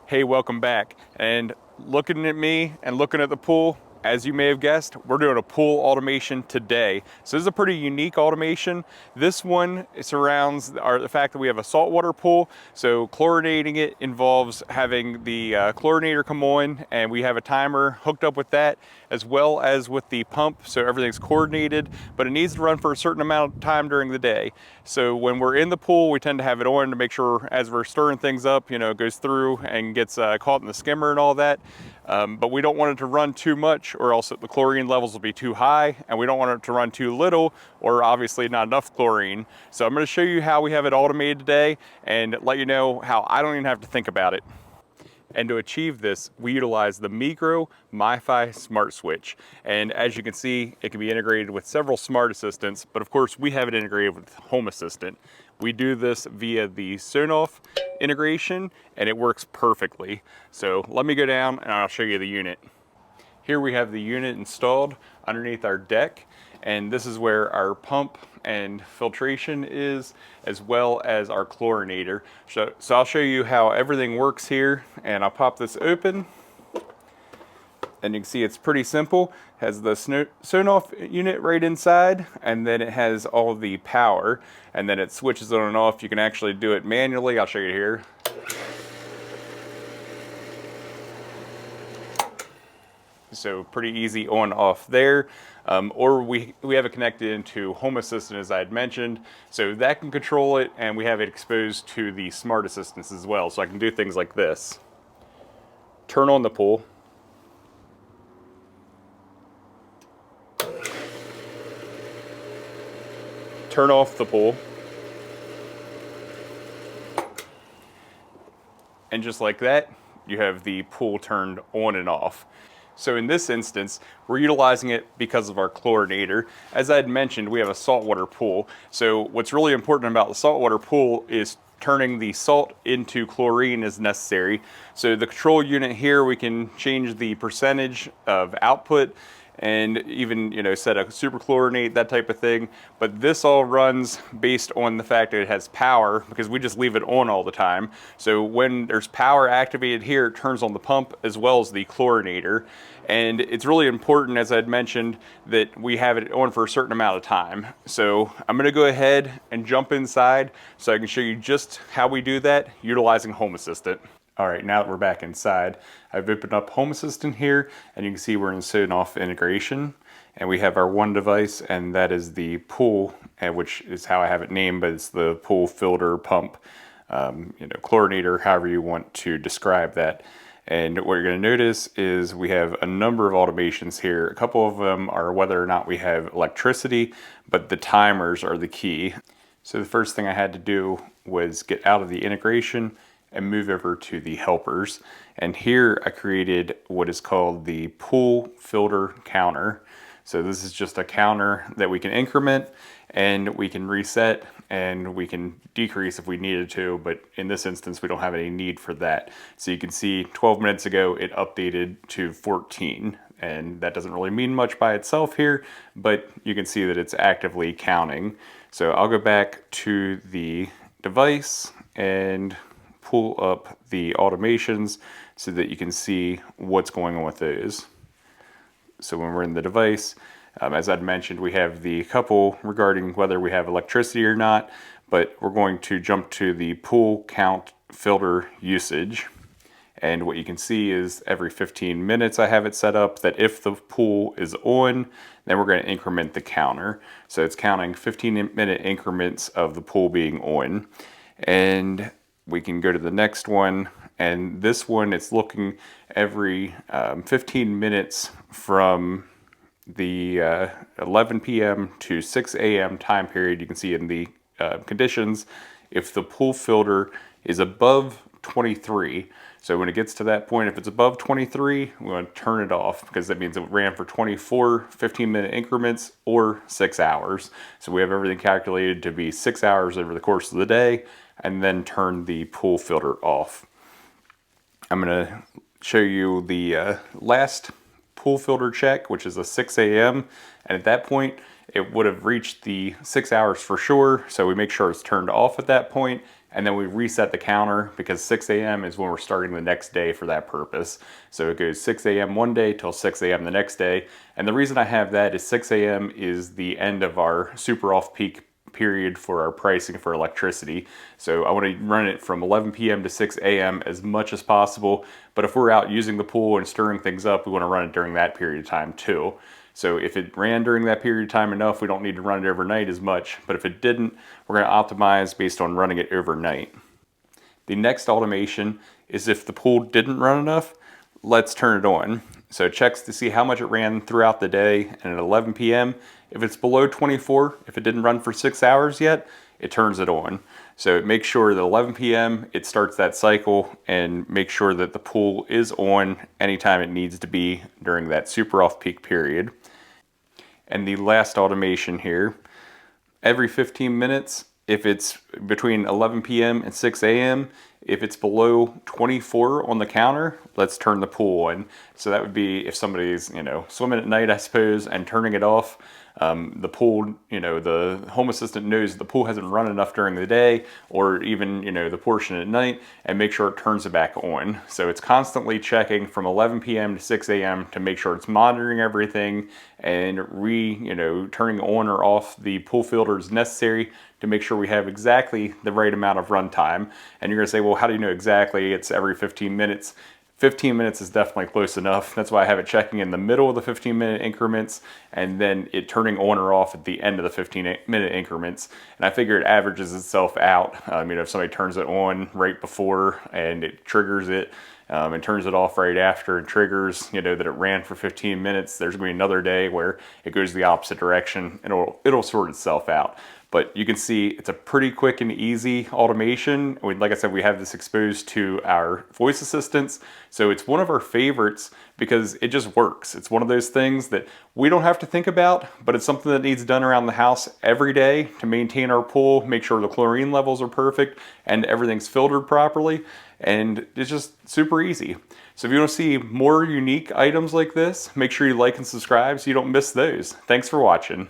Hey, welcome back. And looking at me and looking at the pool, as you may have guessed, we're doing a pool automation today. So this is a pretty unique automation. This one surrounds the fact that we have a saltwater pool. So chlorinating it involves having the chlorinator come on, and we have a timer hooked up with that, as well as with the pump. So everything's coordinated, but it needs to run for a certain amount of time during the day. So when we're in the pool, we tend to have it on to make sure as we're stirring things up, it goes through and gets caught in the skimmer and all that. But we don't want it to run too much, or else the chlorine levels will be too high, and we don't want it to run too little, or obviously not enough chlorine. So I'm going to show you how we have it automated today and let you know how I don't even have to think about it. And to achieve this, we utilize the Migro MiFi Smart Switch. And as you can see, it can be integrated with several smart assistants, but of course we have it integrated with Home Assistant. We do this via the Sonoff integration, and it works perfectly. So let me go down and I'll show you the unit. Here we have the unit installed underneath our deck, and this is where our pump and filtration is, as well as our chlorinator. So I'll show you how everything works here, and I'll pop this open. And you can see it's pretty simple. It has the Sonoff unit right inside, and then it has all the power, and then it switches on and off. You can actually do it manually. I'll show you here. So pretty easy on off there. Or we have it connected into Home Assistant, as I had mentioned, so that can control it, and we have it exposed to the smart assistants as well. So I can do things like this: turn on the pool, turn off the pool, and just like that, you have the pool turned on and off. So in this instance, we're utilizing it because of our chlorinator. As I had mentioned, we have a saltwater pool. So what's really important about the saltwater pool is turning the salt into chlorine as necessary. So the control unit here, we can change the percentage of output and even set a superchlorinate, that type of thing. But this all runs based on the fact that it has power, because we just leave it on all the time. So when there's power activated here, it turns on the pump as well as the chlorinator. And it's really important, as I'd mentioned, that we have it on for a certain amount of time. So I'm gonna go ahead and jump inside so I can show you just how we do that utilizing Home Assistant. All right, now that we're back inside, I've opened up Home Assistant here, and you can see we're in Sonoff integration, and we have our one device, and that is the pool, which is how I have it named, but it's the pool filter pump, chlorinator, however you want to describe that. And what you're going to notice is we have a number of automations here. A couple of them are whether or not we have electricity, but the timers are the key. So the first thing I had to do was get out of the integration and move over to the helpers. And here I created what is called the pool filter counter. So this is just a counter that we can increment, and we can reset, and we can decrease if we needed to, but in this instance we don't have any need for that. So you can see 12 minutes ago it updated to 14, and that doesn't really mean much by itself here, but you can see that it's actively counting. So I'll go back to the device and pull up the automations so that you can see what's going on with those. So when we're in the device, as I'd mentioned, we have the couple regarding whether we have electricity or not, but we're going to jump to the pool count filter usage. And what you can see is every 15 minutes I have it set up that if the pool is on, then we're going to increment the counter. So it's counting 15-minute increments of the pool being on. And we can go to the next one, and this one, it's looking every 15 minutes from the 11 p.m. to 6 a.m. time period. You can see in the conditions, if the pool filter is above 23, so when it gets to that point, if it's above 23, we want to turn it off, because that means it ran for 24 15-minute increments or 6 hours. So we have everything calculated to be 6 hours over the course of the day, and then turn the pool filter off. I'm going to show you the last pool filter check, which is a 6 a.m. And at that point, it would have reached the 6 hours for sure. So we make sure it's turned off at that point, and then we reset the counter because 6 a.m. is when we're starting the next day for that purpose. So it goes 6 a.m. one day till 6 a.m. the next day. And the reason I have that is 6 a.m. is the end of our super off-peak period for our pricing for electricity. So I want to run it from 11 p.m. to 6 a.m. as much as possible. But if we're out using the pool and stirring things up, we want to run it during that period of time too. So if it ran during that period of time enough, we don't need to run it overnight as much. But if it didn't, we're going to optimize based on running it overnight. The next automation is if the pool didn't run enough, let's turn it on. So it checks to see how much it ran throughout the day, and at 11 p.m., if it's below 24, if it didn't run for 6 hours yet, it turns it on. So it makes sure that 11 p.m. it starts that cycle and make sure that the pool is on anytime it needs to be during that super off-peak period. And the last automation here, every 15 minutes, if it's between 11 p.m. and 6 a.m., if it's below 24 on the counter, let's turn the pool on. So that would be if somebody's, swimming at night, I suppose, and turning it off. The pool, the home assistant knows the pool hasn't run enough during the day, or even, the portion at night, and make sure it turns it back on. So it's constantly checking from 11 p.m. to 6 a.m. to make sure it's monitoring everything and turning on or off the pool filters necessary to make sure we have exactly the right amount of runtime. And you're gonna say, well, how do you know exactly it's every 15 minutes? 15 minutes is definitely close enough. That's why I have it checking in the middle of the 15-minute increments and then it turning on or off at the end of the 15-minute increments. And I figure it averages itself out. If somebody turns it on right before and it triggers it, and turns it off right after and triggers, that it ran for 15 minutes, there's gonna be another day where it goes the opposite direction and it'll sort itself out. But you can see it's a pretty quick and easy automation. Like I said, we have this exposed to our voice assistants. So it's one of our favorites because it just works. It's one of those things that we don't have to think about, but it's something that needs done around the house every day to maintain our pool, make sure the chlorine levels are perfect and everything's filtered properly. And it's just super easy. So if you want to see more unique items like this, make sure you like and subscribe so you don't miss those. Thanks for watching.